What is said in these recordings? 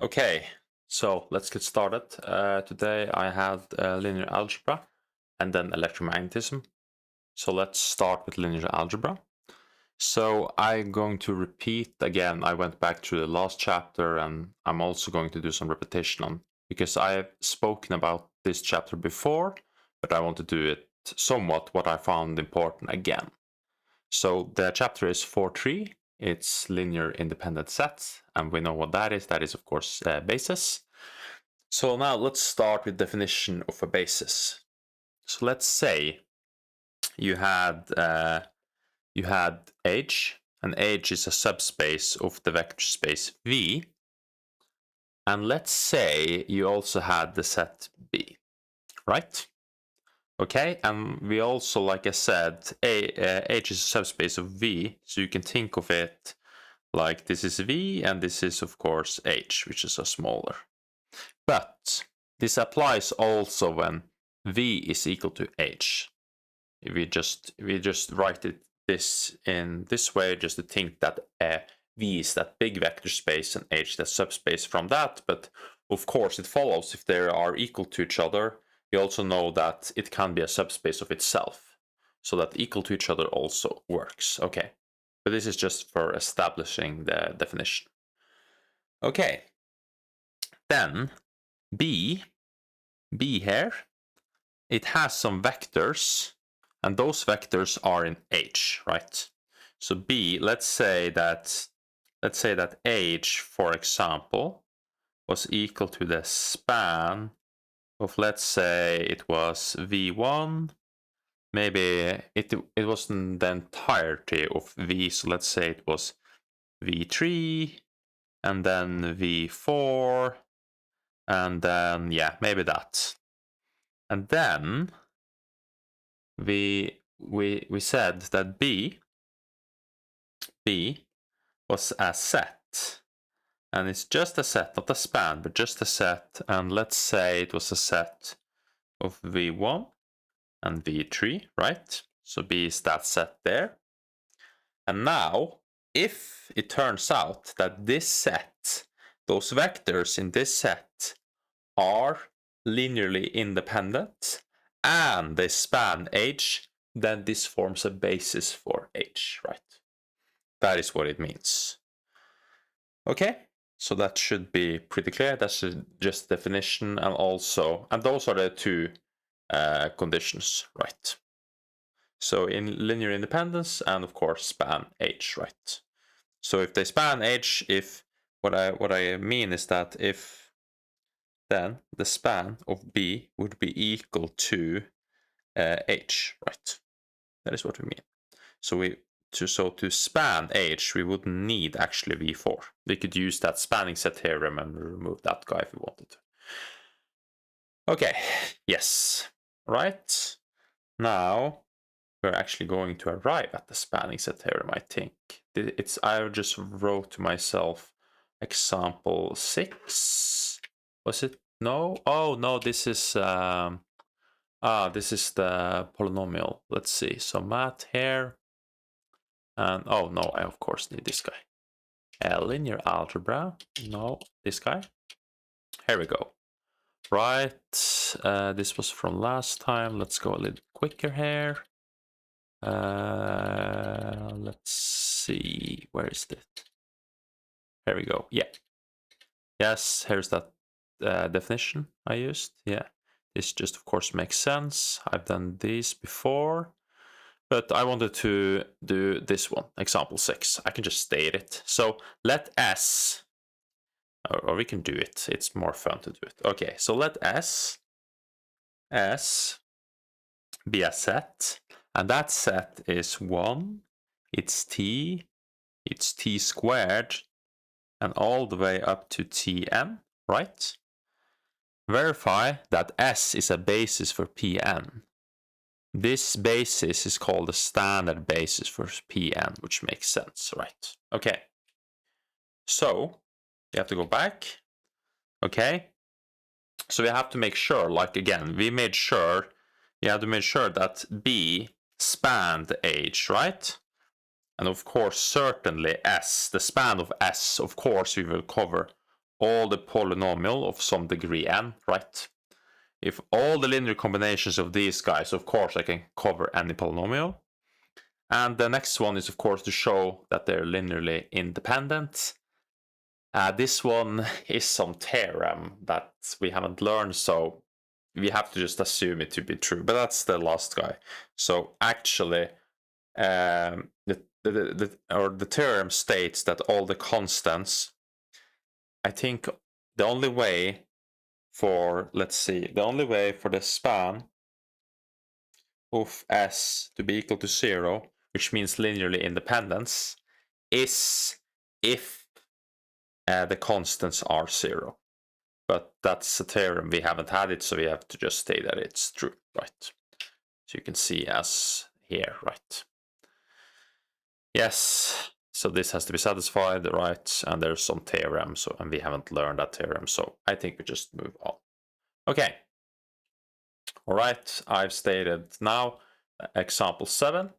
Okay, so let's get started. Today I had linear algebra and then electromagnetism. So let's start with linear algebra. So I'm going to repeat again. I went back to the last chapter and I'm also going to do some repetition on because I have spoken about this chapter before, but I want to do it somewhat what I found important again. So the chapter is 4.3. It's linear independent sets, and we know what that is. That is, of course, basis. So now let's start with definition of a basis. So let's say you had H, and H is a subspace of the vector space V, and let's say you also had the set B, right? Okay, and we also, like I said, H is a subspace of V, so you can think of it like this is V and this is of course H, which is a smaller. But this applies also when V is equal to H. We just write it this in this way just to think that V is that big vector space and H that subspace from that. But of course it follows if they are equal to each other. We also know that it can be a subspace of itself. So that equal to each other also works. Okay. But this is just for establishing the definition. Okay. Then B here, it has some vectors, and those vectors are in H, right? So B, let's say that H, for example, was equal to the span of, let's say it was V1, maybe it wasn't the entirety of V, so let's say it was V3, and then V4, and then, yeah, maybe that. And then we said that B was a set, and it's just a set, not a span, but just a set. And let's say it was a set of V1 and V3, right? So B is that set there. And now, if it turns out that this set, those vectors in this set are linearly independent and they span H, then this forms a basis for H, right? That is what it means. Okay, so that should be pretty clear. That's just definition, and those are the two conditions, right? So in linear independence and of course span H, right? So if they span H, if what I mean is that if then the span of B would be equal to H, right? That is what we mean. So to span H, we wouldn't need actually V4. We could use that spanning set theorem and remove that guy if we wanted to. Okay, yes, right. Now we're actually going to arrive at the spanning set theorem, I think. I just wrote to myself example 6. Was it? No? Oh, no, this is the polynomial. Let's see. So math here. And oh no, I of course need this guy. Linear algebra. No, this guy. Here we go. Right. This was from last time. Let's go a little quicker here. Let's see. Where is it? Here we go. Yeah. Yes, here's that definition I used. Yeah. This just, of course, makes sense. I've done these before. But I wanted to do this one, example 6. I can just state it. So let S, or we can do it. It's more fun to do it. Okay, so let S be a set. And that set is 1, it's t squared, and all the way up to Tn, right? Verify that S is a basis for Pn. This basis is called the standard basis for Pn, which makes sense, right? Okay. So you have to go back. Okay. So we have to make sure, like again, we have to make sure that B spanned H, right? And of course, certainly S, the span of S, of course, we will cover all the polynomial of some degree n, right? If all the linear combinations of these guys, of course, I can cover any polynomial. And the next one is, of course, to show that they're linearly independent. This one is some theorem that we haven't learned, so we have to just assume it to be true. But that's the last guy. So actually, the theorem states that all the constants, I think the only way for, let's see, the only way for the span of S to be equal to 0, which means linearly independence, is if the constants are 0. But that's a theorem, we haven't had it, so we have to just say that it's true, right? So you can see as here, right? Yes, so this has to be satisfied, right? And there's some theorem, so, and we haven't learned that theorem, so I think we just move on. Okay. All right, I've stated now example 7.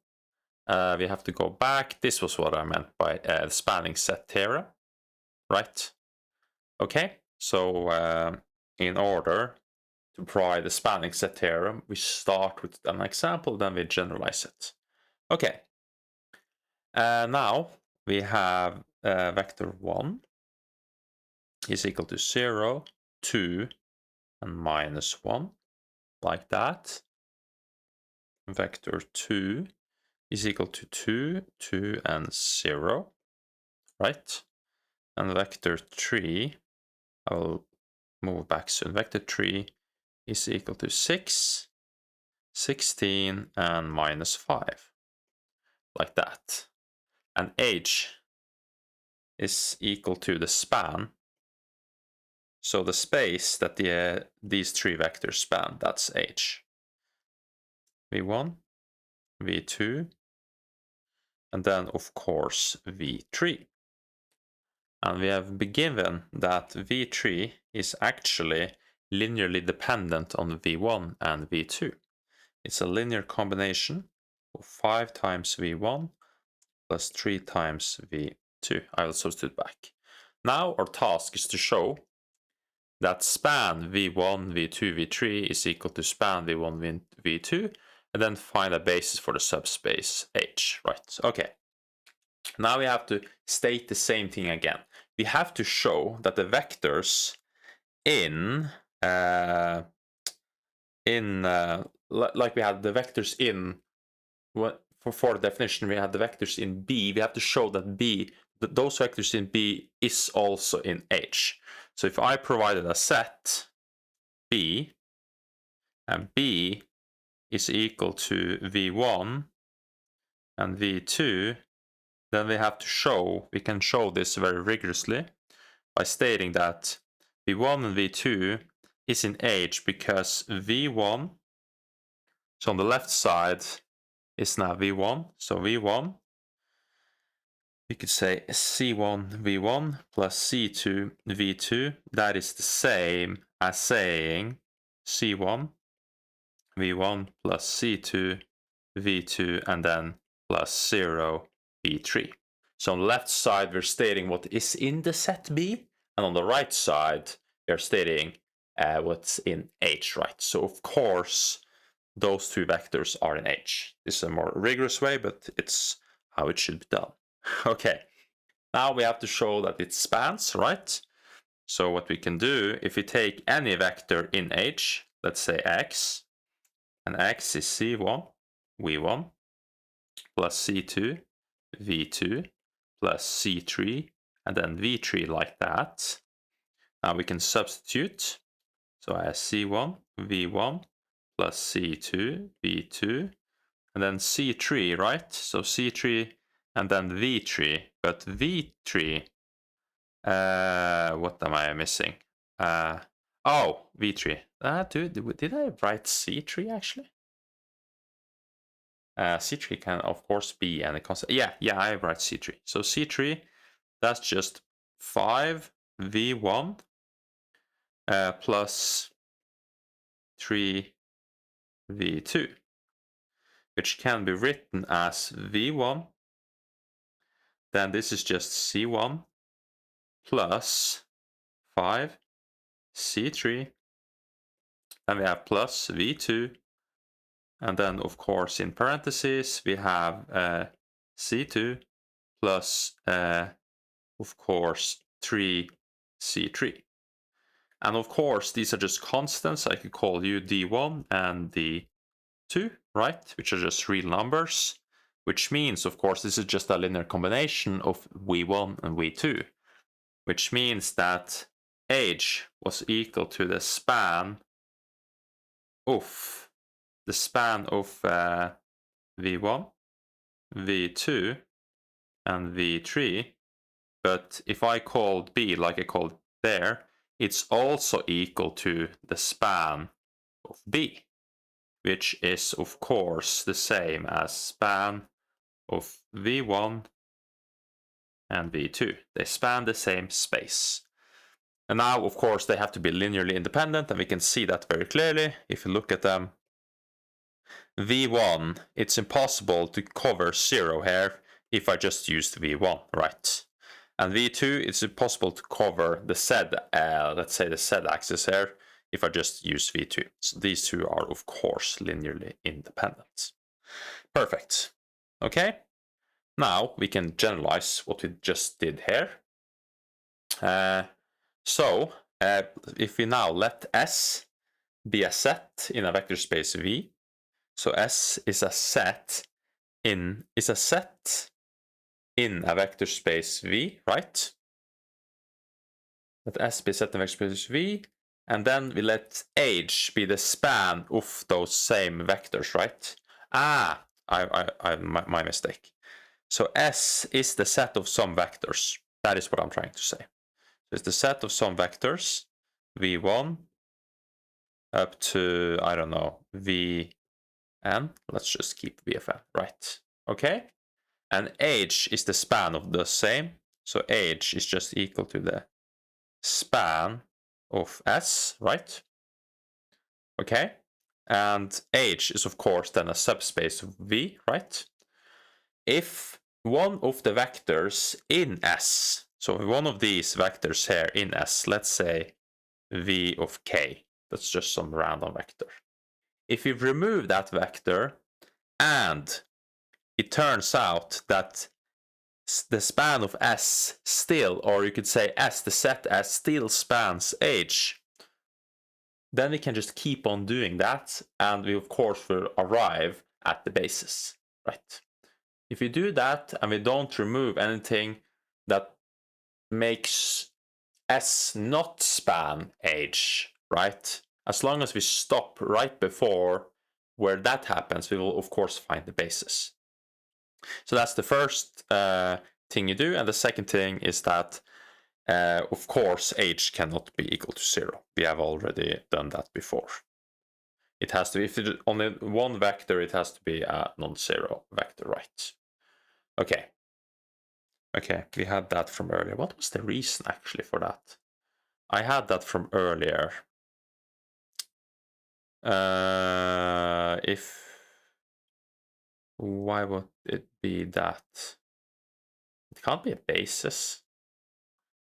We have to go back. This was what I meant by the spanning set theorem, right? Okay, so in order to provide the spanning set theorem, we start with an example, then we generalize it. Okay, now we have vector 1 is equal to 0, 2, and minus 1, like that. Vector 2 is equal to 2, 2, and 0, right? And vector 3, I will move back soon. Vector 3 is equal to 6, 16, and minus 5, like that. And h is equal to the span. So the space that these three vectors span, that's h. v1, v2, and then of course v3. And we have been given that v3 is actually linearly dependent on v1 and v2. It's a linear combination of 5 times v1 plus 3 times v2. I will substitute back. Now our task is to show that span v1, v2, v3 is equal to span v1, v2, and then find a basis for the subspace h, right? Okay. Now we have to state the same thing again. We have to show that the vectors in like we had the vectors in, for the definition, we had the vectors in B. We have to show that those vectors in B is also in H. So if I provided a set B, and B is equal to V1 and V2, then we have to show, we can show this very rigorously by stating that V1 and V2 is in H because V1, so on the left side is now V1, so V1, we could say C1 V1 plus C2 V2, that is the same as saying C1 V1 plus C2 V2 and then plus 0 V3. So on the left side we're stating what is in the set B, and on the right side we're stating what's in H, right? So of course those two vectors are in H. This is a more rigorous way, but it's how it should be done. Okay, now we have to show that it spans, right? So what we can do, if we take any vector in H, let's say x, and x is c1, v1, plus c2, v2, plus c3, and then v3 like that. Now we can substitute. So I have c1, v1, plus c2, v2, and then c3, right? So c3 and then v3, but v3, what am I missing? Oh, v3. Did I write c3 actually? C3 can of course be any constant. Yeah, I write C3. So C3, that's just 5 V1 plus 3 V2, which can be written as V1. Then this is just C1 plus 5, C3, and we have plus V2, and then of course in parentheses we have C2 plus of course 3C3. And of course these are just constants. I could call you D1 and D2, right? Which are just real numbers, which means of course this is just a linear combination of V1 and V2, which means that age was equal to the span of V1, V2, and V3. But if I called B like I called there, it's also equal to the span of B, which is of course the same as span of V1 and V2. They span the same space. And now, of course, they have to be linearly independent, and we can see that very clearly if you look at them. V1, it's impossible to cover 0 here if I just used V1, right? And V2, it's impossible to cover the Z, let's say the Z axis here, if I just use V2. So these two are, of course, linearly independent. Perfect. Okay. Now we can generalize what we just did here. If we now let S be a set in a vector space V, so S is a set in a vector space V, right? Let S be a set in a vector space V, and then we let H be the span of those same vectors, right? My mistake. So S is the set of some vectors. That is what I'm trying to say. So it's the set of some vectors, V1 up to, I don't know, Vn. Let's just keep VFN, right? Okay. And H is the span of the same. So H is just equal to the span of S, right? Okay. And H is, of course, then a subspace of V, right? If one of the vectors in S, so one of these vectors here in S, let's say V of K, that's just some random vector. If you remove that vector and it turns out that the span of S still, or you could say S, the set S still spans H, then we can just keep on doing that, and we of course will arrive at the basis, right? If we do that and we don't remove anything that makes S not span H, right? As long as we stop right before where that happens, we will of course find the basis. So that's the first thing you do, and the second thing is that of course H cannot be equal to 0. We have already done that before. It has to, if it's only one vector, it has to be a non-zero vector, right? Okay. Okay, we had that from earlier. What was the reason actually for that? I had that from earlier. Why would it be that? It can't be a basis.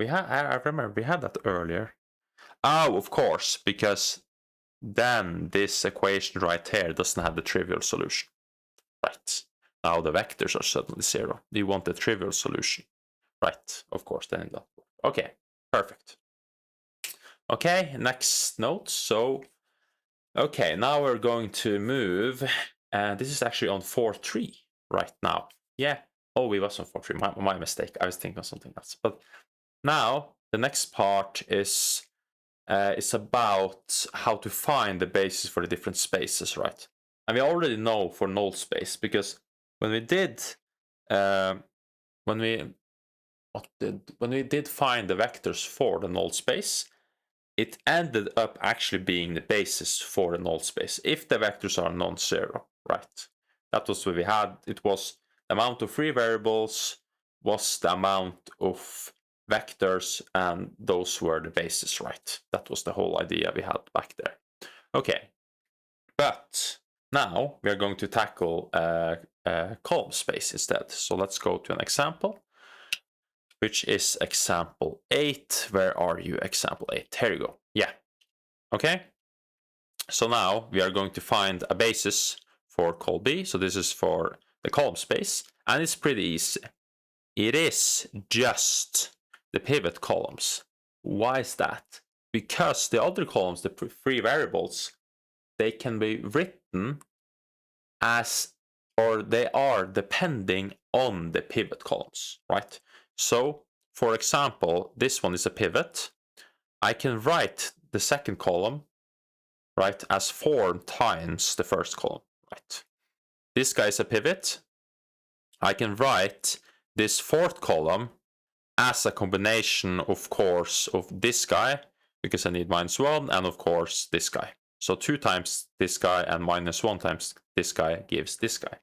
I remember we had that earlier. Oh, of course, because then this equation right here doesn't have the trivial solution. Right. Now the vectors are suddenly 0. You want the trivial solution. Right, of course, then that works. Okay, perfect. Okay, next note. So, okay, now we're going to move. And this is actually on 4.3 right now. Yeah. Oh, we was on 4.3. My mistake. I was thinking of something else. But now the next part is about how to find the basis for the different spaces, right? And we already know for null space, because when we did find the vectors for the null space, it ended up actually being the basis for the null space if the vectors are non-zero, right? That was what we had. It was the amount of free variables was the amount of vectors, and those were the basis, right? That was the whole idea we had back there. Okay, but now we are going to tackle column space instead. So let's go to an example. which is example 8. Where are you, example 8? Here you go. Yeah. Okay. So now we are going to find a basis for col B. So this is for the column space, and it's pretty easy. It is just the pivot columns. Why is that? Because the other columns, the free variables, they can be written as, or they are depending on the pivot columns, right? So, for example, this one is a pivot. I can write the second column, right, as 4 times the first column, right? This guy is a pivot. I can write this fourth column as a combination, of course, of this guy, because I need -1, and of course this guy. So 2 times this guy and -1 times this guy gives this guy.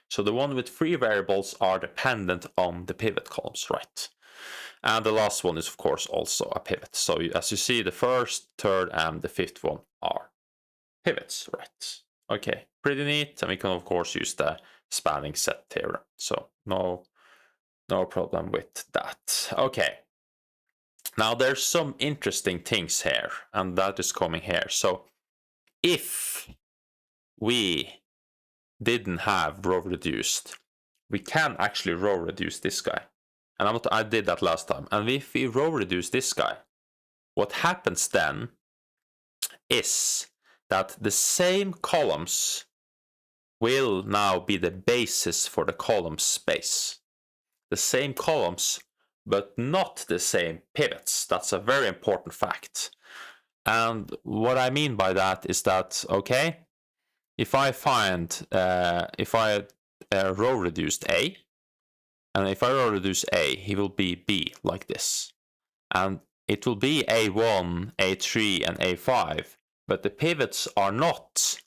So the one with 3 variables are dependent on the pivot columns, right? And the last one is, of course, also a pivot. So as you see, the first, third, and the fifth one are pivots, right? Okay, pretty neat. And we can, of course, use the spanning set theorem. So no problem with that. Okay. Now there's some interesting things here, and that is coming here. So if we didn't have row reduced, we can actually row reduce this guy. And I did that last time. And if we row reduce this guy, what happens then is that the same columns will now be the basis for the column space. The same columns, but not the same pivots. That's a very important fact. And what I mean by that is that, okay, if I find, if I row reduced A, and if I row reduce A, he will be B like this. And it will be A1, A3, and A5, but the pivots are not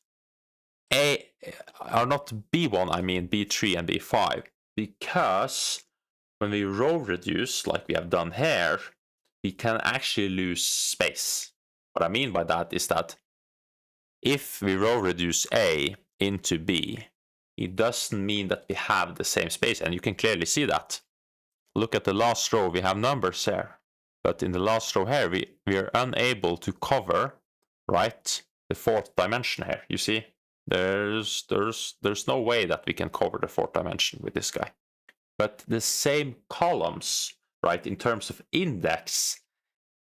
B1, I mean B3 and B5, because when we row reduce, like we have done here, we can actually lose space. What I mean by that is that if we row reduce A into B, it doesn't mean that we have the same space, and you can clearly see that. Look at the last row, we have numbers here, but in the last row here, we are unable to cover, right, the fourth dimension here. You see, there's no way that we can cover the fourth dimension with this guy. But the same columns, right, in terms of index,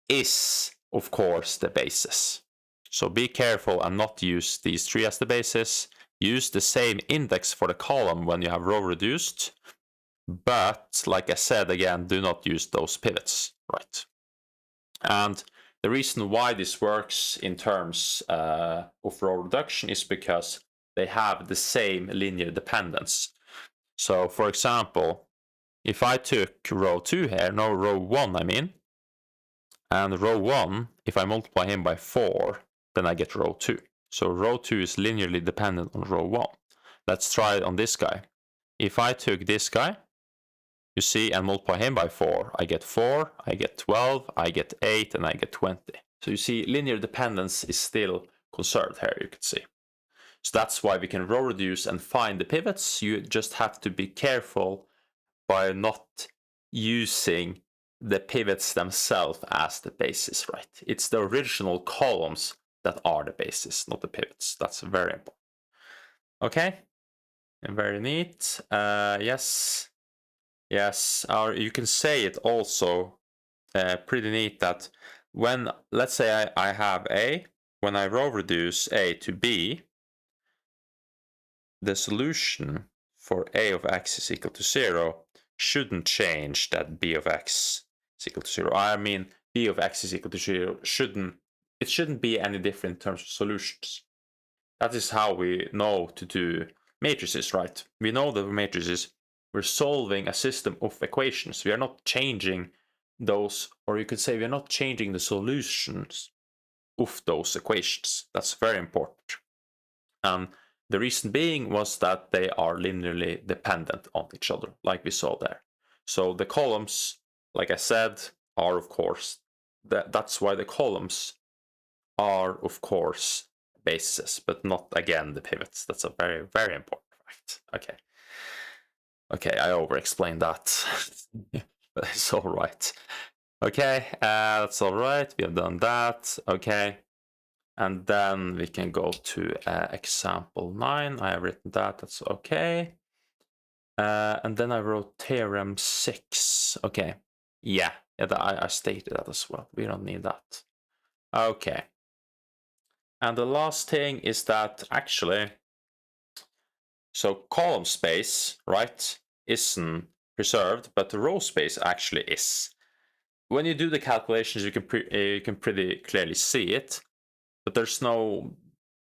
is, of course, the basis. So be careful and not use these 3 as the basis. Use the same index for the column when you have row reduced. But, like I said again, do not use those pivots, right? And the reason why this works in terms of row reduction is because they have the same linear dependence. So, for example, if I took row 2 here, no, row 1 I mean, and row 1, if I multiply him by 4, then I get row 2. So row 2 is linearly dependent on row 1. Let's try it on this guy. If I took this guy, you see, and multiply him by 4, I get 4, I get 12, I get 8, and I get 20. So you see, linear dependence is still conserved here, you can see. So that's why we can row reduce and find the pivots. You just have to be careful by not using the pivots themselves as the basis, right? It's the original columns that are the basis, not the pivots. That's very important. Okay, and very neat. Yes, you can say it also pretty neat that when, let's say I have A, when I row reduce A to B, the solution for A of x is equal to 0 shouldn't change that B of x is equal to 0. I mean, B of x is equal to 0 shouldn't be any different in terms of solutions. That is how we know to do matrices, right? We know that matrices, we're solving a system of equations. We are not changing those, or you could say we're not changing the solutions of those equations. That's very important. The reason being was that they are linearly dependent on each other, like we saw there. So the columns, like I said, are of course, that's why the columns are of course bases, but not again the pivots. That's a very, very important fact. Okay, I over-explained that. but it's all right. Okay, that's all right. We have done that. Okay. And then we can go to example 9. I have written that. That's okay. And then I wrote theorem 6. Okay. Yeah, I stated that as well. We don't need that. Okay. And the last thing is that actually, so column space, right, isn't preserved, but the row space actually is. When you do the calculations, you can pretty clearly see it, but there's no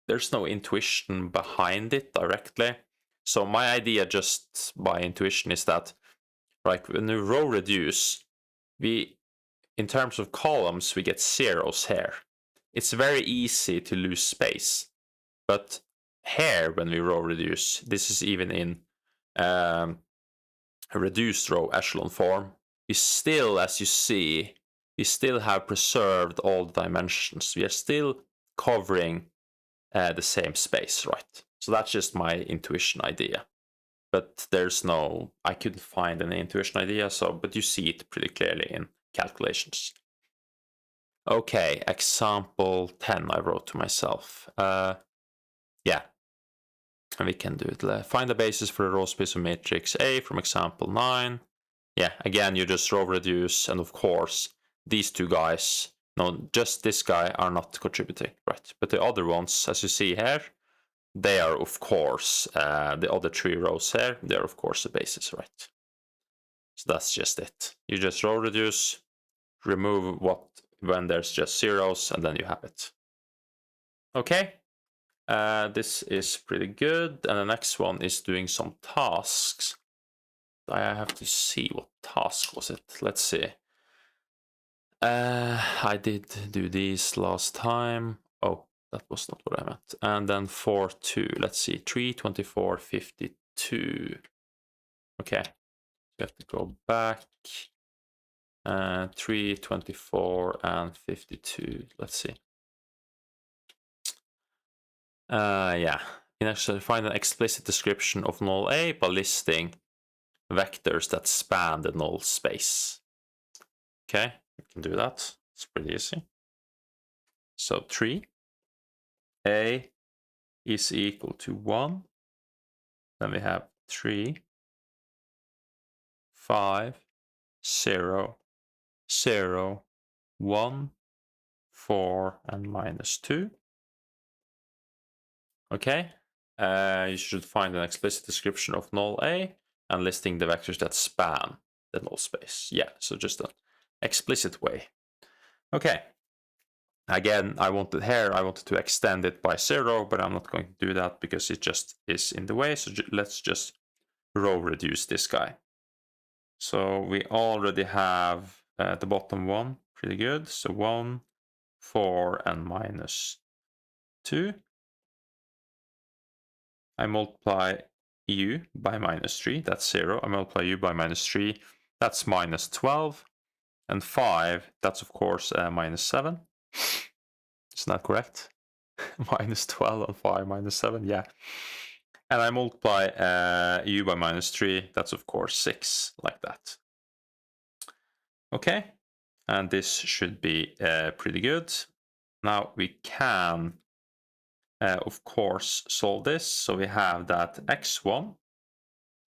intuition behind it directly. So my idea, just by intuition, is that like when you row reduce, we in terms of columns we get zeros here. It's very easy to lose space, but here when we row reduce, this is even in a reduced row echelon form, we still, as you see, we still have preserved all the dimensions. We are still covering the same space, right? So that's just my intuition idea. But there's no, I couldn't find any intuition idea, but you see it pretty clearly in calculations. Okay, example 10 I wrote to myself. Yeah, and we can do it. Find the basis for a row space of matrix A from example 9. Yeah, again, you just row reduce, and of course, these two guys, no, just this guy are not contributing, right? But the other ones, as you see here, they are, of course, the other 3 rows here, they're, of course, the basis, right? So that's just it. You just row reduce, remove what when there's just zeros, and then you have it. Okay, this is pretty good. And the next one is doing some tasks. I have to see what task was it. Let's see. I did do these last time. Oh, that was not what I meant. And then 4, 2. Let's see. 3, 24, 52. Okay. We have to go back. 3, 24, and 52. Let's see. Yeah. You can actually find an explicit description of null A by listing vectors that span the null space. Okay, we can do that. It's pretty easy. So 3, A is equal to 1. Then we have 3, 5, 0, 0, 1, 4, and minus 2. Okay, you should find an explicit description of null A and listing the vectors that span the null space. Yeah, so just an explicit way. Okay. Again, I wanted to extend it by 0, but I'm not going to do that because it just is in the way. So let's just row reduce this guy. So we already have the bottom one, pretty good. So 1, 4, and minus 2. I multiply u by minus 3, that's 0. I multiply u by minus 3, that's minus 12. And 5, that's of course minus 7. Isn't that correct? Minus 12 and 5 minus 7, yeah. And I multiply u by minus 3, that's of course 6, like that. Okay, and this should be pretty good. Now we can, of course, solve this. So we have that x1.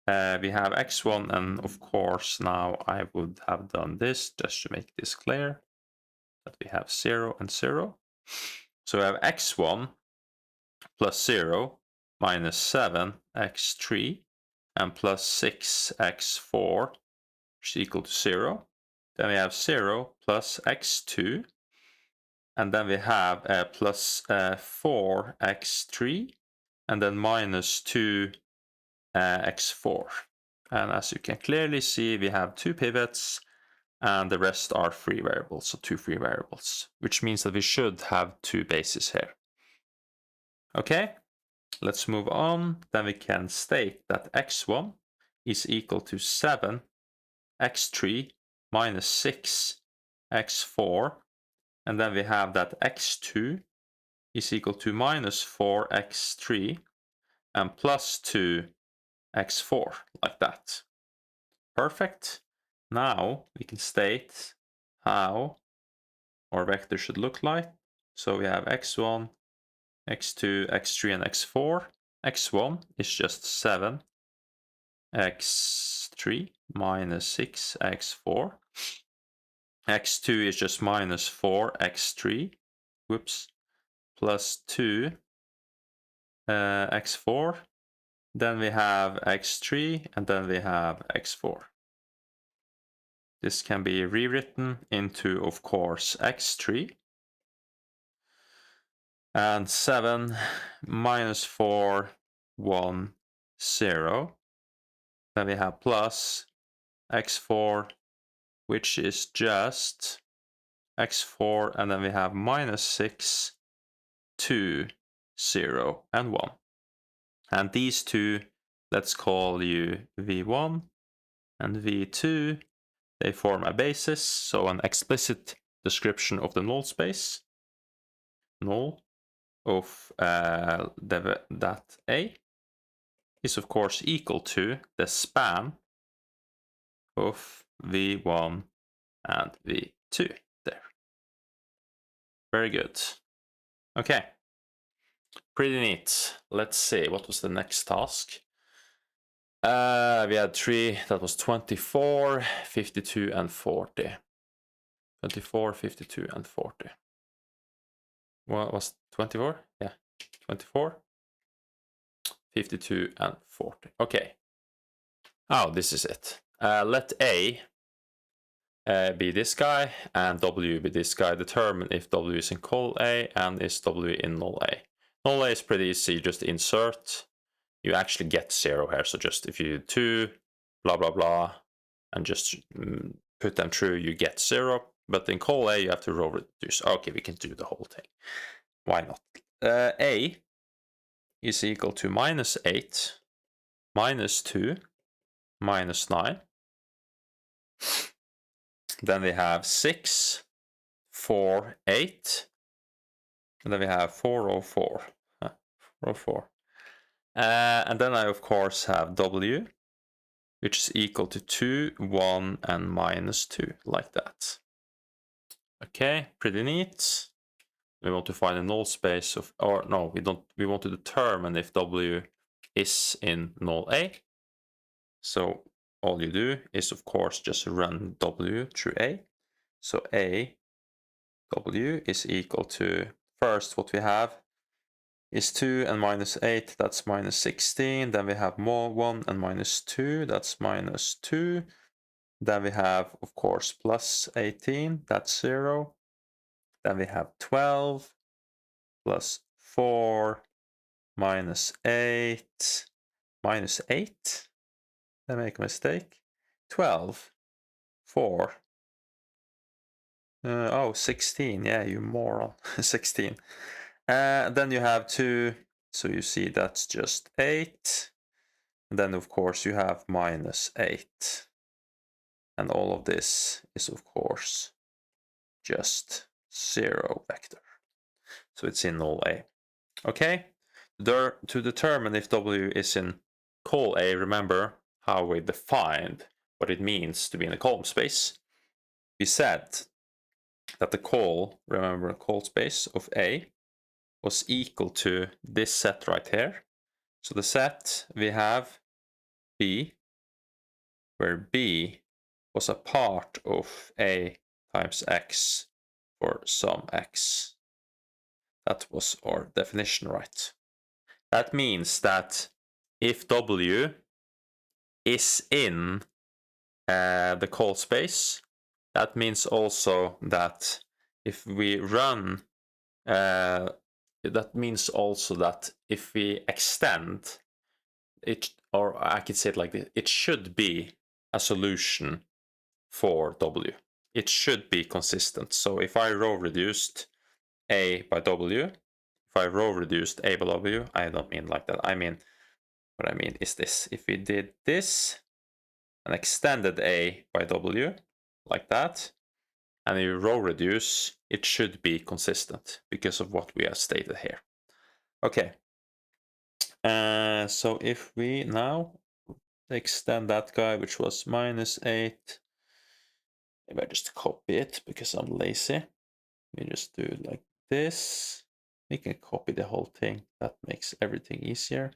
We have x1, and of course now I would have done this just to make this clear, that we have 0 and 0. So we have x1 plus 0 minus 7 x3 and plus 6 x4, which is equal to 0. Then we have 0 plus x2, and then we have plus 4 x3, and then minus 2 x4. And as you can clearly see, we have 2 pivots, and the rest are free variables, so 2 free variables, which means that we should have 2 bases here. Okay, let's move on. Then we can state that x1 is equal to 7 x3 minus 6 x4, and then we have that x2 is equal to minus 4 x3 and plus 2 x4, like that. Perfect. Now we can state how our vector should look like. So we have x1, x2, x3, and x4. x1 is just 7, x3 minus 6, x4. x2 is just minus 4, x3, whoops, plus 2, x4. Then we have x3, and then we have x4. This can be rewritten into, of course, x3. And 7 minus 4, 1, 0. Then we have plus x4, which is just x4, and then we have minus 6, 2, 0, and 1. And these two, let's call you v1 and v2. They form a basis, so an explicit description of the null space. Null of that A is of course equal to the span of v1 and v2 there. Very good. Okay, pretty neat. Let's see, what was the next task? We had 3, that was 24, 52, and 40. 24, 52, and 40. What was 24? Yeah, 24, 52, and 40. Okay. Oh, this is it. Let A be this guy and W be this guy. Determine if W is in col A and is W in null A. Null A is pretty easy, you just insert. You actually get 0 here, so just if you do 2, blah, blah, blah, and just put them through, you get 0. But in col A, you have to row reduce. Okay, we can do the whole thing. Why not? A is equal to minus 8, minus 2, minus 9. Then we have 6, 4, 8. And then we have 404. 404. And then I, of course, have W, which is equal to 2, 1, and minus 2, like that. Okay, pretty neat. We want to find a null space of, or no, we don't. We want to determine if W is in null A. So all you do is, of course, just run W through A. So A, W is equal to, first what we have is 2 and minus 8, that's minus 16. Then we have more 1 and minus 2, that's minus 2. Then we have, of course, plus 18, that's 0. Then we have 12 plus 4 minus 8, minus 8. Did I make a mistake? 12, 4. Oh, 16. Yeah, you moron. 16. Then you have 2. So you see that's just 8. And then, of course, you have minus 8. And all of this is, of course, just 0 vector. So it's in null A. Okay? To determine if W is in col A, remember how we defined what it means to be in a column space. We said that the col, remember, col space of A was equal to this set right here. So the set we have B, where B was a part of A times X for some X. That was our definition, right? That means that if W is in the col space, that means also that if we run, that means also that if we extend it, or I could say it like this, it should be a solution for W. It should be consistent. So if I row reduced A by W, if I row reduced A by W, I don't mean like that. I mean, what I mean is this. If we did this and extended A by W, like that, and you row reduce, it should be consistent because of what we have stated here. Okay. So if we now extend that guy, which was minus 8, Maybe I just copy it because I'm lazy. We just do it like this. We can copy the whole thing. That makes everything easier.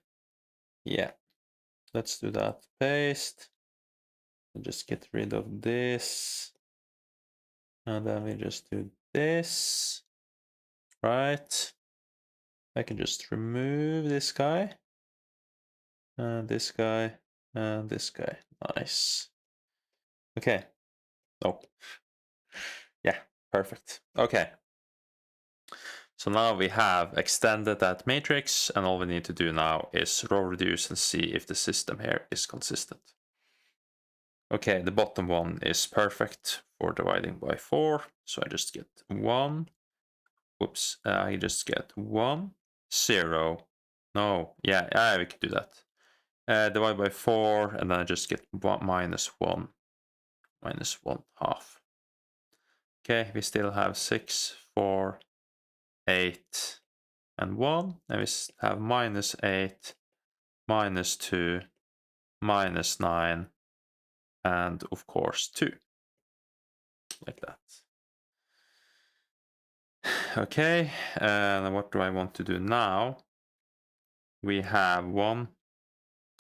Yeah, let's do that. Paste. And just get rid of this. And then we just do this. Right. I can just remove this guy. And this guy. And this guy. Nice. Okay. Oh. Yeah, perfect. Okay. So now we have extended that matrix, and all we need to do now is row reduce and see if the system here is consistent. Okay, the bottom one is perfect for dividing by 4, so I just get 1. Whoops, I just get 1, 0. No, yeah, we can do that. Divide by 4, and then I just get minus 1 half. Okay, we still have 6, 4, 8, and 1, and we have minus 8, minus 2, minus 9, and of course 2, like that. Okay, and what do I want to do now? We have 1,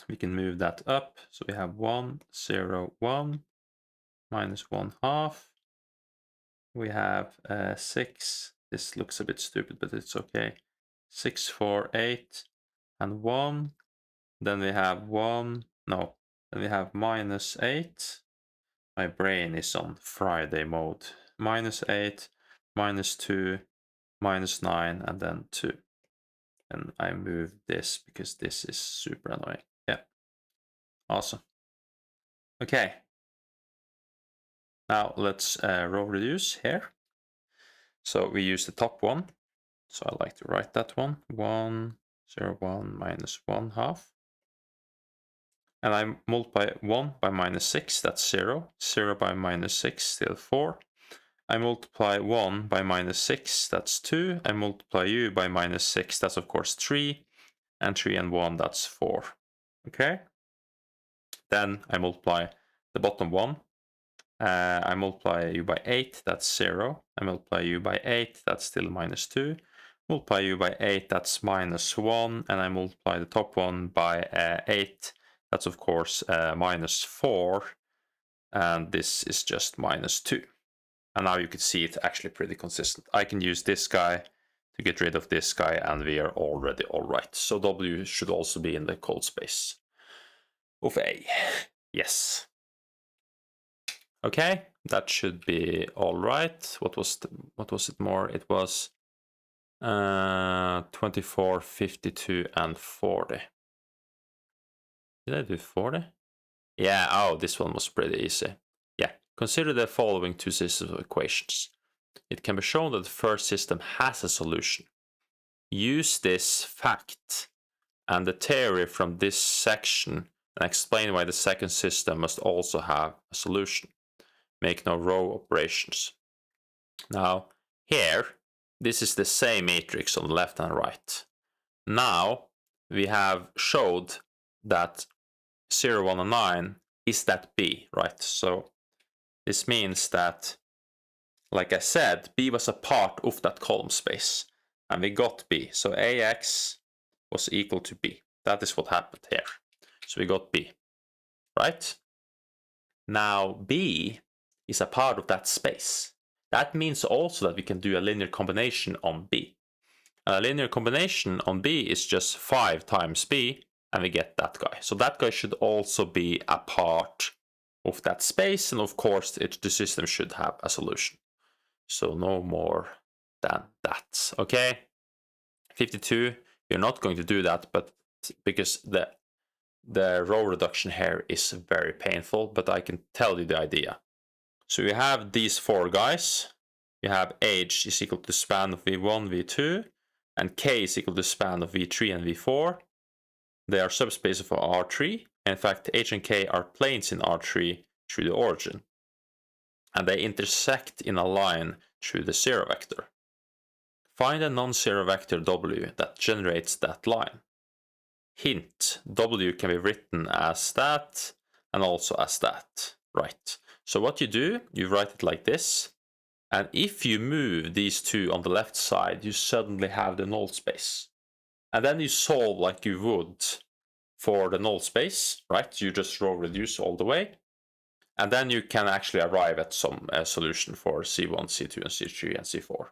we can move that up, so we have 1, 0, 1, minus 1 half. We have 6, this looks a bit stupid, but it's okay. 6, 4, 8, and 1. Then we have 1, no, then we have minus 8. My brain is on Friday mode. Minus 8, minus 2, minus 9, and then 2. And I move this because this is super annoying. Yeah, awesome. Okay, now let's row reduce here. So we use the top one. So I like to write that one. 1, 0, 1, minus 1 half. And I multiply 1 by minus 6, that's 0. 0 by minus 6, still 4. I multiply 1 by minus 6, that's 2. I multiply u by minus 6, that's of course 3. And 3 and 1, that's 4. Okay? Then I multiply the bottom one. I multiply u by 8, that's 0. I multiply u by 8, that's still minus 2. Multiply u by 8, that's minus 1. And I multiply the top one by 8, that's of course minus 4. And this is just minus 2. And now you can see it's actually pretty consistent. I can use this guy to get rid of this guy, and we are already all right. So W should also be in the code space of A. Yes. Okay, that should be all right. What was it more? It was 24, 52, and 40. Did I do 40? Yeah, oh, this one was pretty easy. Yeah, consider the following two systems of equations. It can be shown that the first system has a solution. Use this fact and the theory from this section and explain why the second system must also have a solution. Make no row operations. Now, here, this is the same matrix on the left and right. Now, we have showed that 0, 1, and 9 is that B, right? So this means that, like I said, B was a part of that column space, and we got B. So AX was equal to B. That is what happened here. So we got B, right? Now B is a part of that space. That means also that we can do a linear combination on B. A linear combination on B is just 5 times B, and we get that guy. So that guy should also be a part of that space, and of course the system should have a solution. So no more than that, okay? 52, you're not going to do that, but because the row reduction here is very painful, but I can tell you the idea. So you have these 4 guys. You have age is equal to span of v1, v2, and k is equal to span of v3 and v4. They are subspace of R3. In fact, h and k are planes in R3 through the origin. And they intersect in a line through the 0 vector. Find a non-zero vector w that generates that line. Hint, w can be written as that and also as that, right? So what you do, you write it like this. And if you move these two on the left side, you suddenly have the null space. And then you solve like you would for the null space, right? You just row reduce all the way. And then you can actually arrive at some solution for C1, C2, and C3, and C4.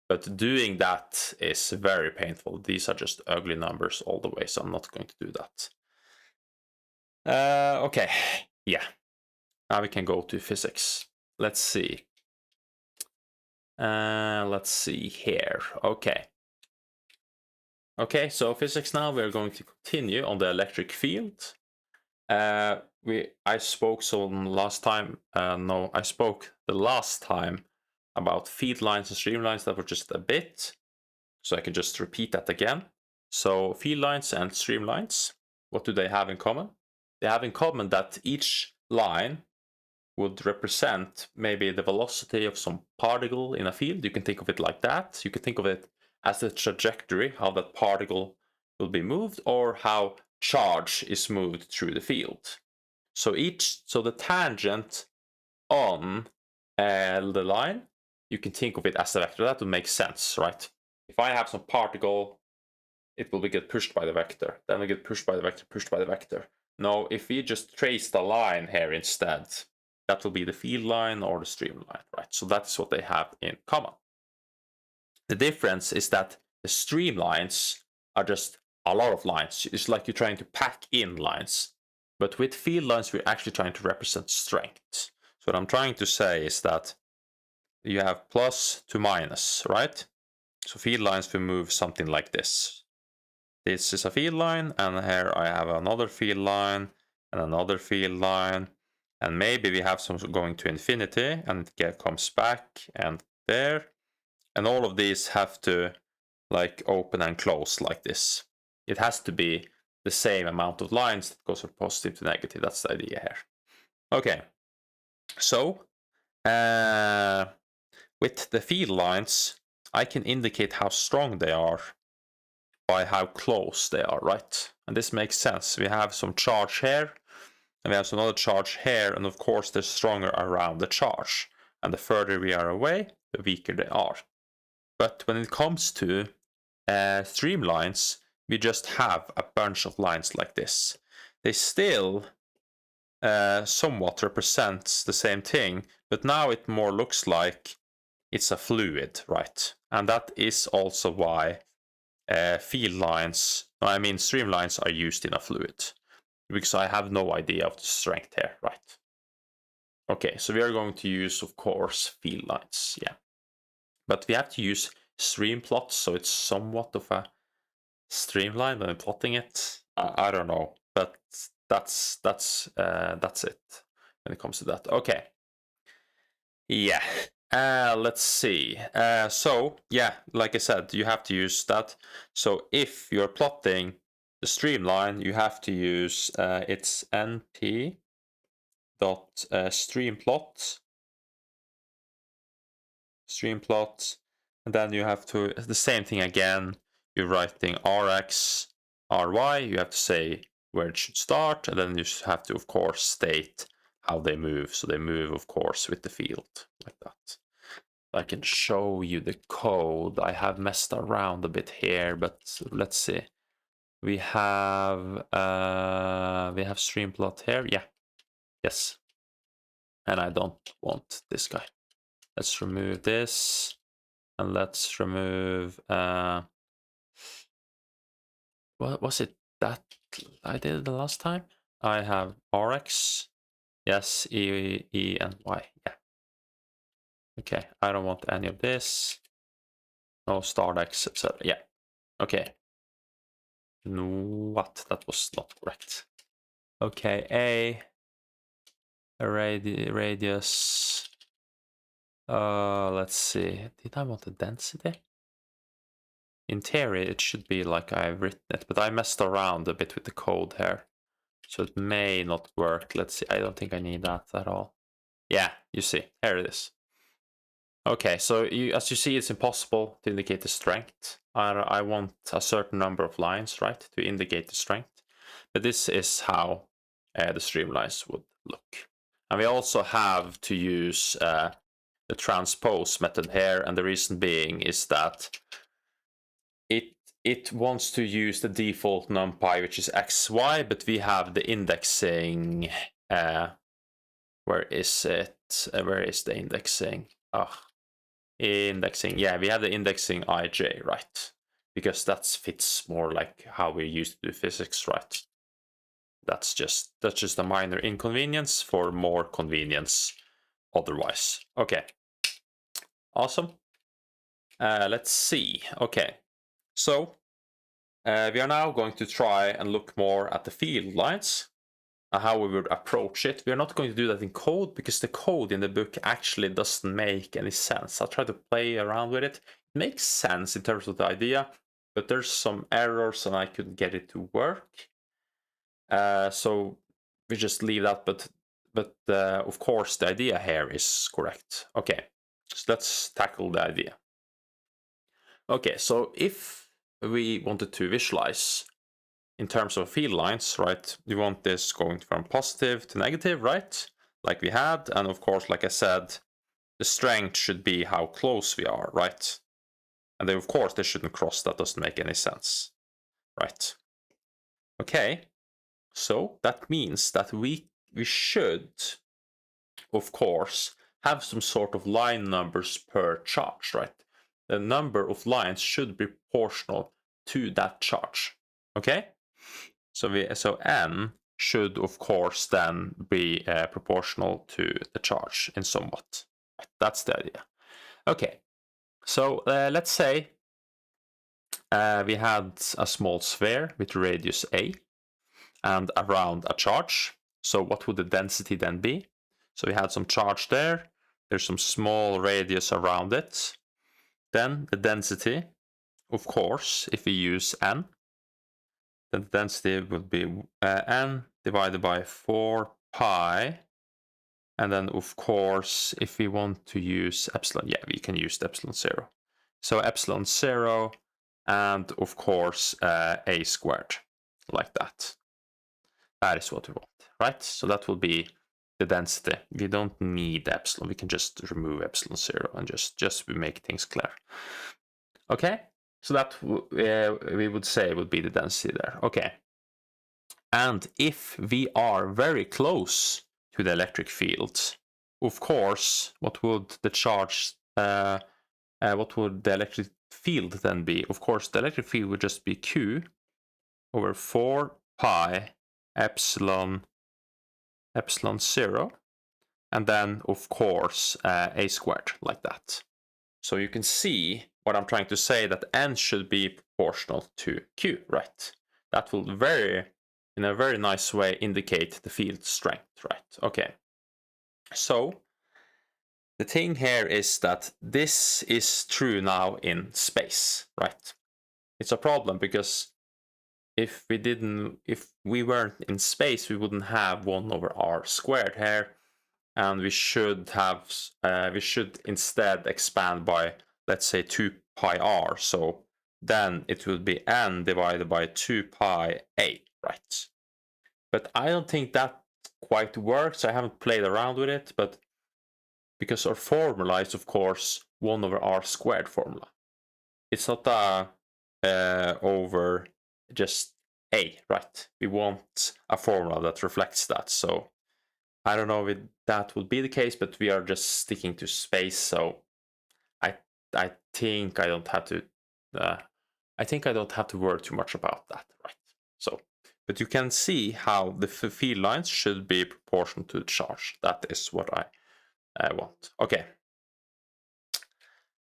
But doing that is very painful. These are just ugly numbers all the way, so I'm not going to do that. Okay, yeah. Now we can go to physics. Let's see. Let's see here. Okay. Okay, so physics now. We're going to continue on the electric field. I spoke some last time. No, I spoke the last time about field lines and streamlines. That were just a bit, so I can just repeat that again. So field lines and streamlines, what do they have in common? They have in common that each line would represent maybe the velocity of some particle in a field. You can think of it like that. You can think of it as the trajectory, how that particle will be moved, or how charge is moved through the field. So the tangent on the line, you can think of it as a vector. That would make sense, right? If I have some particle, it will get pushed by the vector. Then we get pushed by the vector, pushed by the vector. No, if we just trace the line here instead, that will be the field line or the streamline, right? So that's what they have in common. The difference is that the streamlines are just a lot of lines. It's like you're trying to pack in lines. But with field lines, we're actually trying to represent strength. So what I'm trying to say is that you have plus to minus, right? So field lines will move something like this. This is a field line, and here I have another field line, and another field line, and maybe we have some going to infinity, and it comes back, and there. And all of these have to like open and close like this. It has to be the same amount of lines that goes from positive to negative. That's the idea here. Okay, so with the field lines, I can indicate how strong they are by how close they are, right? And this makes sense. We have some charge here, and we have some other charge here, and of course they're stronger around the charge. And the further we are away, the weaker they are. But when it comes to streamlines, we just have a bunch of lines like this. They still somewhat represent the same thing, but now it more looks like it's a fluid, right? And that is also why streamlines are used in a fluid, because I have no idea of the strength here, right? Okay, so we are going to use, of course, field lines, yeah. But we have to use stream plots, so it's somewhat of a streamline when I'm plotting it. I don't know, but that's it when it comes to that. Okay. Yeah. Let's see. So yeah, like I said, you have to use that. So if you're plotting the streamline, you have to use it's np dot streamplot, and then you have to the same thing again. You're writing rx, ry. You have to say where it should start, and then you have to, of course, state how they move. So they move, of course, with the field like that. I can show you the code. I have messed around a bit here, but let's see. We have streamplot here. Yeah, yes. And I don't want this guy. Let's remove this, and let's remove. What was it that I did the last time? I have Rx. Yes, E, and Y. Yeah. Okay, I don't want any of this. No start X, etc. Yeah. Okay. What? That was not correct. Okay, a radius. Let's see. Did I want the density? In theory, it should be like I've written it, but I messed around a bit with the code here, so it may not work. Let's see. I don't think I need that at all. Yeah, you see. Here it is. Okay, so as you see, it's impossible to indicate the strength. I want a certain number of lines, right, to indicate the strength. But this is how the streamlines would look. And we also have to use the transpose method here, and the reason being is that it wants to use the default numpy, which is xy, but we have the indexing. Where is it? Where is the indexing? Indexing. Yeah, we have the indexing ij, right? Because that fits more like how we used to do physics, right? That's just a minor inconvenience for more convenience otherwise. Okay. Awesome. Let's see. Okay. So we are now going to try and look more at the field lines and how we would approach it. We are not going to do that in code because the code in the book actually doesn't make any sense. I'll try to play around with it. It makes sense in terms of the idea, but there's some errors and I couldn't get it to work. So we just leave that, but of course the idea here is correct. Okay, so let's tackle the idea. Okay, so if we wanted to visualize in terms of field lines, right, we want this going from positive to negative, right, like we had, and of course, like I said, the strength should be how close we are, right? And then of course they shouldn't cross, that doesn't make any sense, right? Okay, so that means that we should, of course, have some sort of line numbers per charge, right? The number of lines should be proportional to that charge. Okay, so n should of course then be proportional to the charge in somewhat. That's the idea. Okay, so let's say we had a small sphere with radius a and around a charge. So what would the density then be? So we had some charge there. There's some small radius around it. Then the density, of course, if we use n, then the density would be n divided by 4 pi. And then, of course, if we want to use epsilon, yeah, we can use the epsilon 0. So epsilon 0 and, of course, a squared, like that. That is what we want, right? So that will be the density. We don't need epsilon. We can just remove epsilon 0 and just make things clear. Okay, so that we would say would be the density there. Okay, and if we are very close to the electric field, of course, what would the charge? What would the electric field then be? Of course, the electric field would just be Q over 4 pi epsilon 0, and then of course a squared, like that. So you can see what I'm trying to say, that n should be proportional to q, right? That will in a very nice way indicate the field strength, right? Okay, so the thing here is that this is true now in space, right? It's a problem because if we weren't in space, we wouldn't have 1 over r squared here, and we should instead expand by, let's say, 2 pi r. So then it would be n divided by 2 pi a, right? But I don't think that quite works. I haven't played around with it, but because our formula is, of course, 1 over r squared formula. It's not over just a, right? We want a formula that reflects that. So I don't know if that would be the case, but we are just sticking to space. So I think I don't have to. I think I don't have to worry too much about that, right? So, but you can see how the field lines should be proportional to the charge. That is what I want. Okay.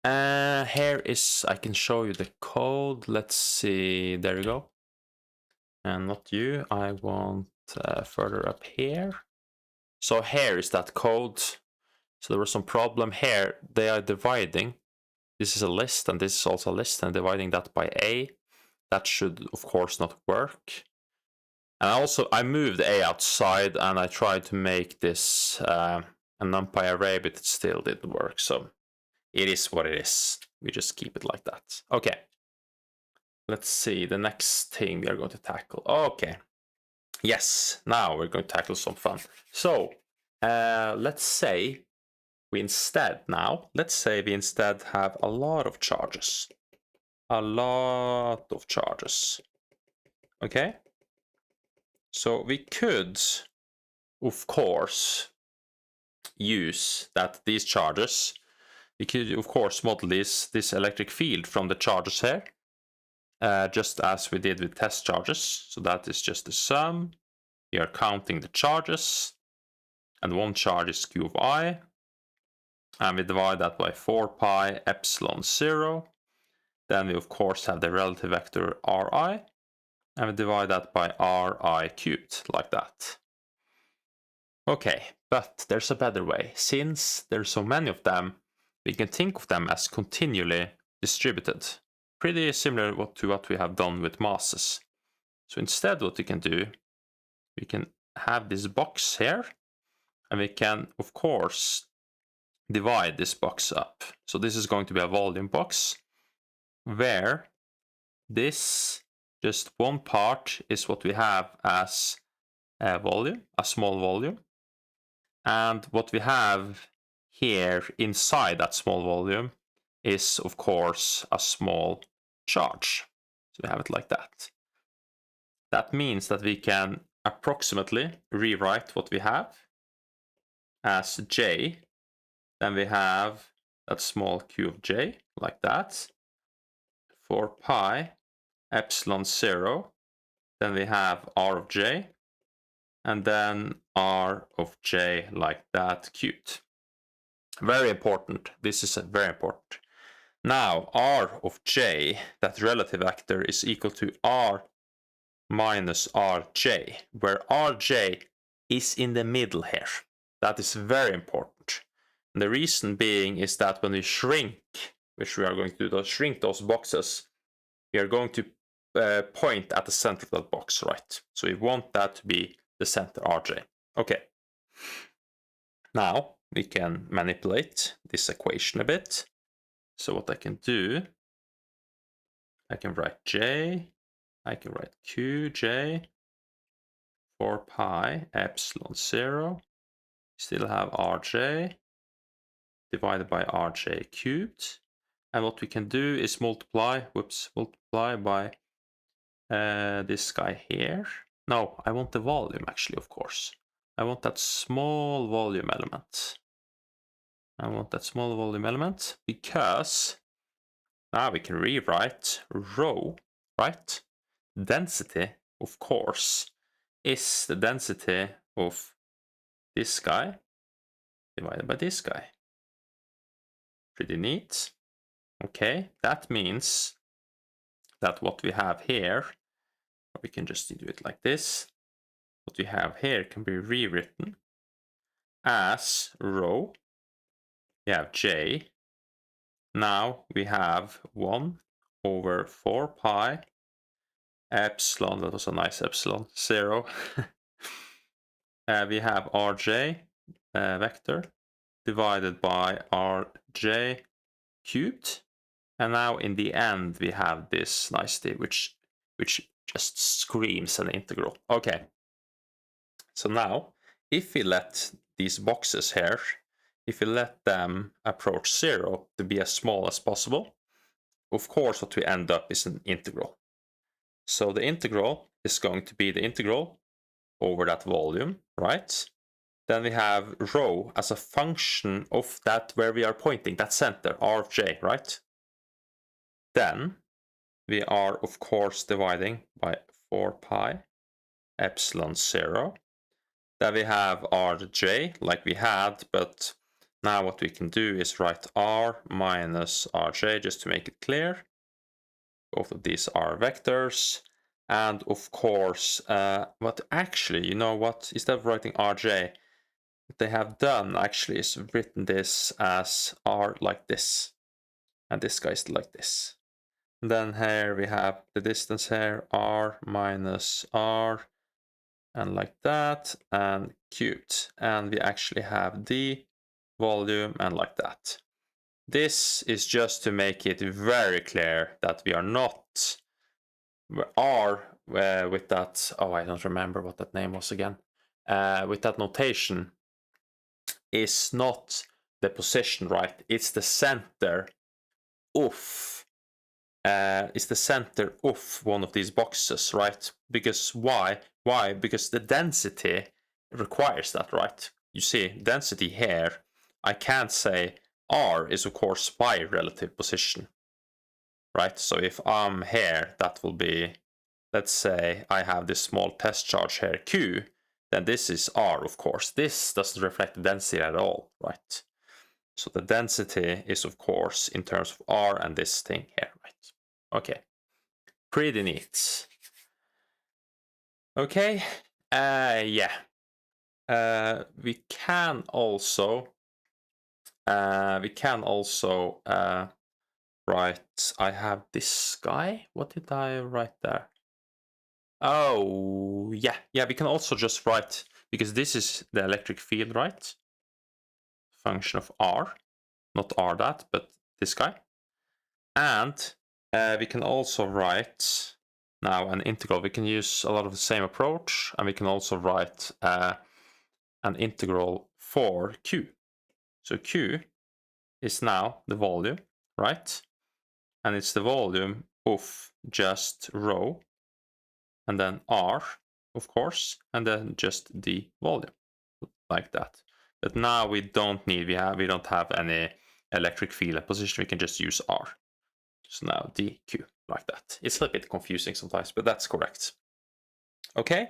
Here is, I can show you the code. Let's see. There you go. And not you. I want further up here. So here is that code. So there was some problem here. They are dividing. This is a list, and this is also a list, and dividing that by a. That should, of course, not work. And also, I moved a outside, and I tried to make this a numpy array, but it still didn't work. So it is what it is. We just keep it like that. Okay. Let's see the next thing we are going to tackle. Okay. Yes, now we're going to tackle some fun. So let's say we instead have a lot of charges. Okay? So we could, of course, use that these charges, we could, of course, model this electric field from the charges here, just as we did with test charges. So that is just the sum. We are counting the charges, and one charge is q of I, and we divide that by 4 pi epsilon 0. Then we, of course, have the relative vector Ri, and we divide that by Ri cubed, like that. Okay, but there's a better way. Since there's so many of them, we can think of them as continually distributed. Pretty similar to what we have done with masses. So instead what we can do, we can have this box here, and we can, of course, divide this box up. So this is going to be a volume box, where this, just one part, is what we have as a volume, a small volume. And what we have here inside that small volume is, of course, a small charge. So we have it like that. That means that we can approximately rewrite what we have as j. Then we have that small q of j, like that. 4 pi epsilon 0. Then we have r of j. And then r of j, like that, cubed. Very important. This is very important. Now, r of j, that relative vector, is equal to r minus rj, where rj is in the middle here. That is very important. And the reason being is that when we shrink, which we are going to do, shrink those boxes, we are going to point at the center of that box, right? So we want that to be the center, rj. Okay. Now we can manipulate this equation a bit. So what I can do, I can write j, I can write qj, 4 pi epsilon 0, still have rj, divided by rj cubed. And what we can do is multiply by this guy here. No, I want the volume, actually, of course. I want that small volume element. Because now we can rewrite rho, right? Density, of course, is the density of this guy divided by this guy. Pretty neat. Okay, that means that what we have here, we can just do it like this. What we have here can be rewritten as rho. We have j. Now we have 1 over 4 pi epsilon, that was a nice epsilon, 0. We have rj vector divided by rj cubed. And now in the end we have this nicety, which just screams an integral. Okay. So now, if we let these boxes here, if we let them approach 0 to be as small as possible, of course what we end up is an integral. So the integral is going to be the integral over that volume, right? Then we have rho as a function of that where we are pointing, that center, r of j, right? Then we are, of course, dividing by 4 pi epsilon 0. Then we have rj, like we had, but now what we can do is write r minus rj, just to make it clear. Both of these are vectors. And of course, what actually, you know what, instead of writing rj, what they have done actually is written this as r like this. And this guy is like this. And then here we have the distance here, r minus r, and like that, and cubed. And we actually have the volume and like that. This is just to make it very clear that we are not, with that, oh, I don't remember what that name was again, with that notation, is not the position, right? It's the center of one of these boxes, right? Because why? Why? Because the density requires that, right? You see, density here, I can't say R is of course my relative position, right? So if I'm here, that will be, let's say I have this small test charge here, Q, then this is R, of course. This doesn't reflect the density at all, right? So the density is, of course, in terms of R and this thing here, right? Okay, pretty neat. Okay, yeah. We can also write, I have this guy. What did I write there? Oh, yeah. Yeah, we can also just write, because this is the electric field, right? Function of R. Not R that, but this guy. And we can also write now an integral. We can use a lot of the same approach, and we can also write an integral for Q. So Q is now the volume, right? And it's the volume of just rho, and then R, of course, and then just the volume, like that. But now we don't have any electric field at position. We can just use R. So now dq, like that. It's a little bit confusing sometimes, but that's correct. Okay,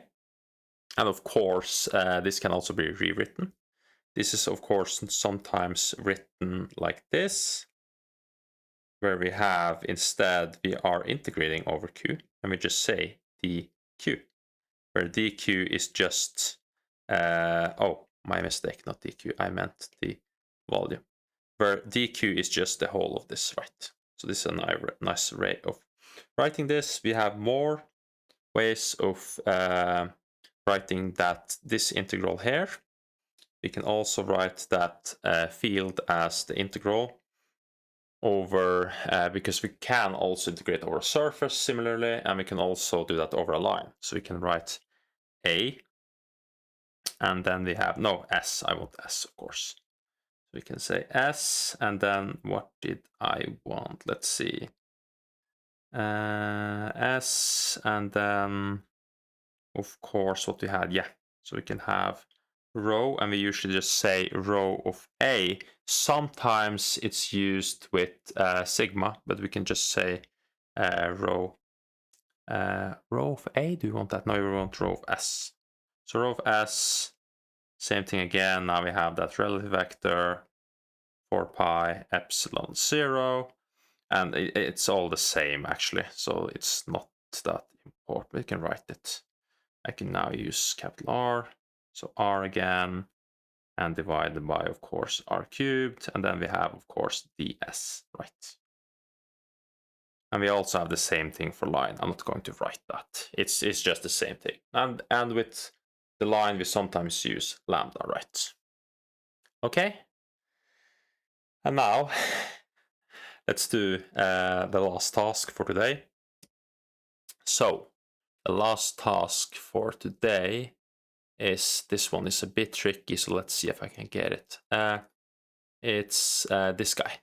and of course, this can also be rewritten. This is, of course, sometimes written like this, where we have, instead, we are integrating over q, and we just say dq, where dq is just, oh, my mistake, not dq, I meant the volume, where dq is just the whole of this, right? So this is a nice way of writing this. We have more ways of writing this integral here. We can also write that field as the integral over, because we can also integrate over a surface similarly, and we can also do that over a line. So we can write A, and then we have, no, S, I want S, of course. So we can say S, and then what did I want? Let's see. S, and then, of course, what we had, yeah. So we can have rho, and we usually just say rho of A. Sometimes it's used with sigma, but we can just say rho of A. Do we want that? No, we want rho of S. So rho of S, same thing again. Now we have that relative vector, 4 pi epsilon 0, and it's all the same actually, so it's not that important. We can write it. I can now use capital R, so R again, and divided by, of course, R cubed, and then we have, of course, ds, right? And we also have the same thing for line. I'm not going to write that. It's just the same thing. And with the line, we sometimes use lambda, right? Okay. And now, let's do the last task for today. So, the last task for today is, this one is a bit tricky, so let's see if I can get it. It's this guy.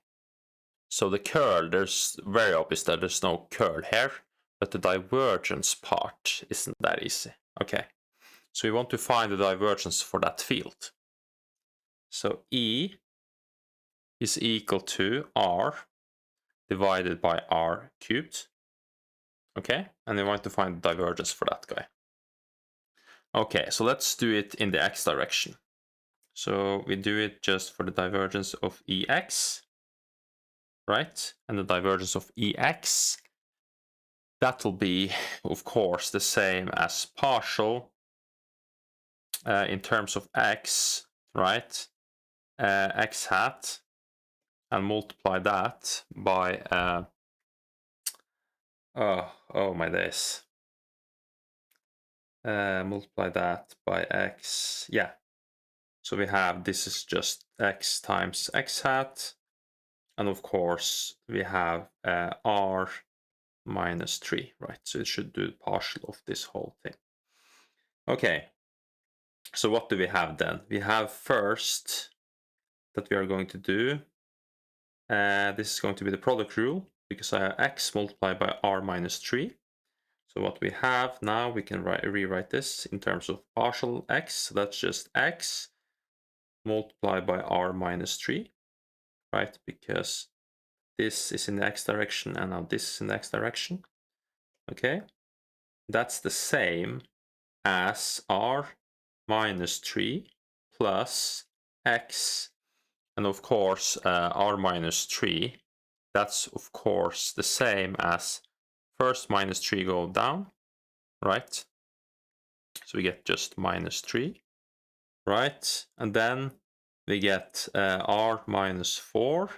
So the curl, there's very obvious that there's no curl here, but the divergence part isn't that easy. Okay, so we want to find the divergence for that field. So E is equal to R divided by R cubed. Okay, and we want to find the divergence for that guy. Okay, so let's do it in the x direction. So we do it just for the divergence of EX, right? And the divergence of EX, that will be, of course, the same as partial in terms of x, right? X hat, and multiply that by, oh my days. Multiply that by x, yeah. So we have, this is just x times x hat, and of course we have r minus 3, right? So it should do partial of this whole thing. Okay, so what do we have then? We have first that we are going to do, this is going to be the product rule, because I have x multiplied by r minus 3. So what we have now, we can rewrite this in terms of partial x. So that's just x multiplied by r minus 3, right? Because this is in the x direction and now this is in the x direction. Okay, that's the same as r minus 3 plus x, and of course r minus 3, that's of course the same as first minus 3 go down, right? So we get just minus 3, right? And then we get r minus 4,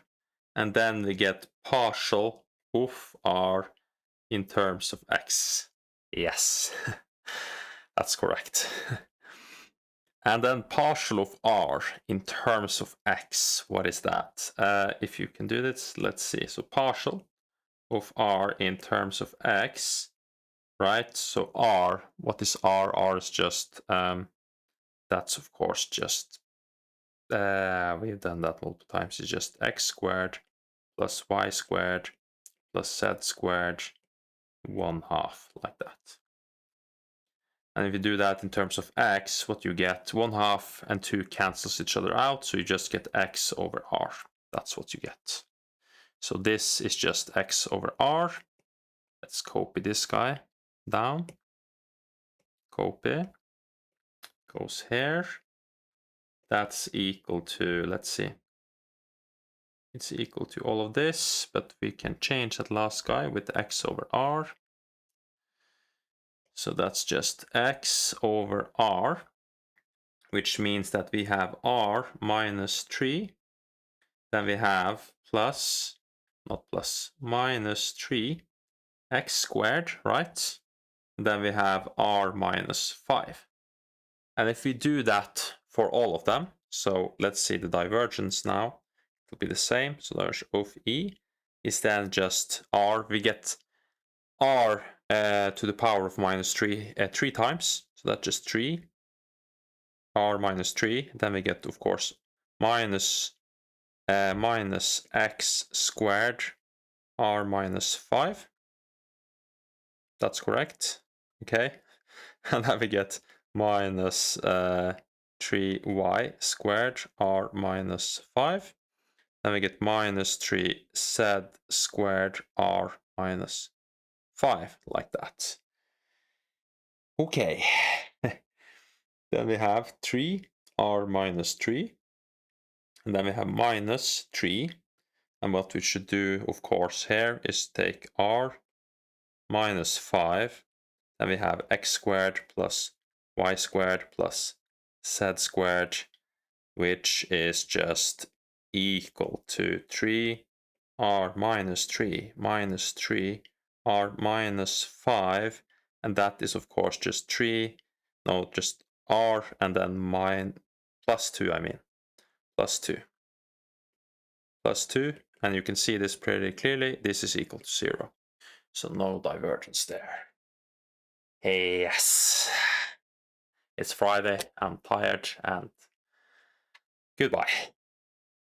and then we get partial of r in terms of x. Yes, that's correct. And then partial of r in terms of x, what is that? If you can do this, let's see. So partial of r in terms of x, right? So r, what is r? R is just, that's of course just, we've done that multiple times. It's just x squared plus y squared plus z squared 1/2, like that. And if you do that in terms of x, what you get, 1/2 and 2 cancels each other out, so you just get x over r. That's what you get. So this is just x over r. Let's copy this guy down. Copy. Goes here. That's equal to, let's see. It's equal to all of this, but we can change that last guy with x over r. So that's just x over r, which means that we have r minus 3. Then we have plus, not plus, minus 3 x squared, right? And then we have r minus 5. And if we do that for all of them, so let's see the divergence now, it'll be the same. So there's of e is then just r. We get r to the power of minus 3 3 times. So that's just 3 r minus 3. Then we get, of course, minus x squared r minus 5. That's correct. Okay. And then we get minus 3y squared r minus 5. Then we get minus 3z squared r minus 5, like that. Okay. Then we have 3 r minus 3. And then we have minus 3. And what we should do, of course, here is take r minus 5. Then we have x squared plus y squared plus z squared, which is just equal to 3 r minus 3 minus 3 r minus 5. And that is, of course, just 3. No, just r and then plus 2, I mean. Plus 2. Plus 2. And you can see this pretty clearly. This is equal to 0. So no divergence there. Yes. It's Friday, I'm tired, and goodbye.